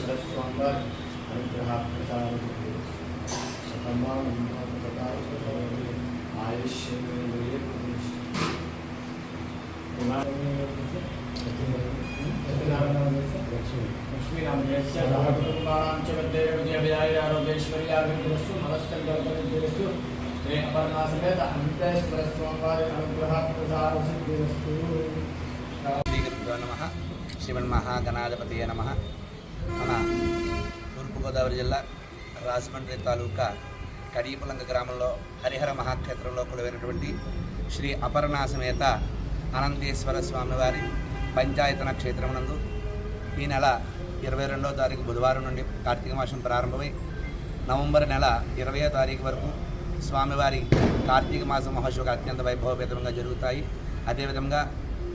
आनंदेश्वरस्वामिवारि अनुग्रहात्मसार శ్రీమన్మహాగణాధిపతయే నమః. మన తూర్పుగోదావరి జిల్లా రాజమండ్రి తాలూకా కడియపులంక గ్రామంలో హరిహర మహాక్షేత్రంలో కొలువైనటువంటి శ్రీ అపర్ణాసమేత అనంతేశ్వర స్వామివారి పంచాయతన క్షేత్రమునందు ఈ నెల 22వ తారీఖు బుధవారం నుండి కార్తీక మాసం ప్రారంభమై నవంబర్ నెల 20వ తారీఖు వరకు స్వామివారి కార్తీక మాస మహోత్సవాలు అత్యంత వైభవపేతంగా జరుగుతాయి. అదేవిధంగా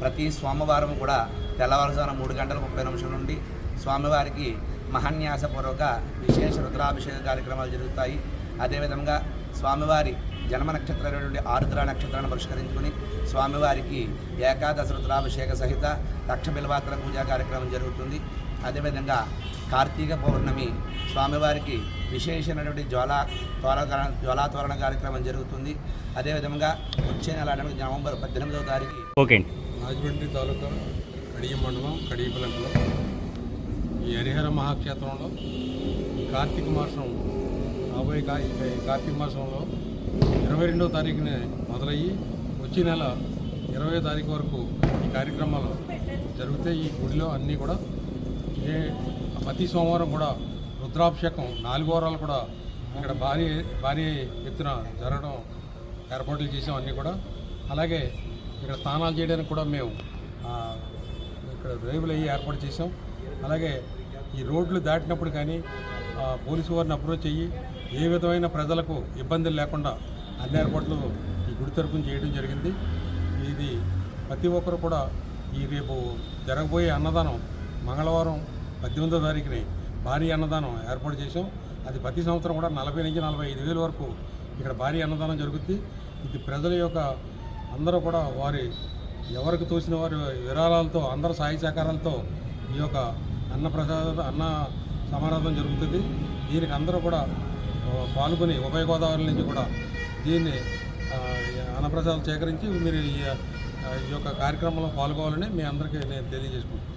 ప్రతి సోమవారం కూడా తెల్లవారుజామున 3:30 నుండి స్వామివారికి మహాన్యాసపూర్వక విశేష రుద్రాభిషేక కార్యక్రమాలు జరుగుతాయి. అదేవిధంగా స్వామివారి జన్మ నక్షత్రమైనటువంటి ఆరుద్ర నక్షత్రాన్ని పురస్కరించుకుని స్వామివారికి ఏకాదశ రుద్రాభిషేక సహిత లక్ష బిల్వాత్ర పూజా కార్యక్రమం జరుగుతుంది. అదేవిధంగా కార్తీక పౌర్ణమి స్వామివారికి విశేషమైనటువంటి జ్వాలాతోరణ కార్యక్రమం జరుగుతుంది. అదేవిధంగా వచ్చే నెల నవంబర్ 18వ తారీఖు రాజమండ్రి తాలూకా కడియం మండలం కడియపులంకలో ఈ హరిహర మహాక్షేత్రంలో ఈ కార్తీక మాసం రాబోయే కార్తీక మాసంలో 22వ తారీఖున మొదలయ్యి వచ్చే నెల 20వ తారీఖు వరకు ఈ కార్యక్రమాలు జరిగితే ఈ గుడిలో అన్నీ కూడా ప్రతి సోమవారం కూడా రుద్రాభిషేకం 4 వారాలు కూడా ఇక్కడ భారీ ఎత్తున జరగడం ఏర్పాట్లు చేసాం అన్నీ కూడా. అలాగే ఇక్కడ స్నానాలు చేయడానికి కూడా మేము ఇక్కడ రేవులు అయ్యి ఏర్పాటు చేసాం. అలాగే ఈ రోడ్లు దాటినప్పుడు కానీ పోలీసు వారిని అప్రోచ్ అయ్యి ఏ విధమైన ప్రజలకు ఇబ్బందులు లేకుండా అన్ని ఏర్పాట్లు ఈ గుడి తరపున చేయడం జరిగింది. ఇది ప్రతి ఒక్కరు కూడా ఈ రేపు జరగబోయే అన్నదానం మంగళవారం 18వ తారీఖుని భారీ అన్నదానం ఏర్పాటు చేసాం. అది ప్రతి సంవత్సరం కూడా 40 నుంచి 45 వేల వరకు ఇక్కడ భారీ అన్నదానం జరుగుతుంది. ఇది ప్రజల యొక్క అందరూ కూడా వారి ఎవరికి తోచిన వారి విరాళాలతో అందరూ సాయి సహకారాలతో ఈ యొక్క అన్న సమారాధన జరుగుతుంది. దీనికి అందరూ కూడా పాల్గొని ఉభయ గోదావరి నుంచి కూడా దీన్ని అన్నప్రసాదాలు సేకరించి మీరు ఈ యొక్క కార్యక్రమంలో పాల్గొవాలని మీ అందరికీ నేను తెలియజేసుకుంటున్నాను.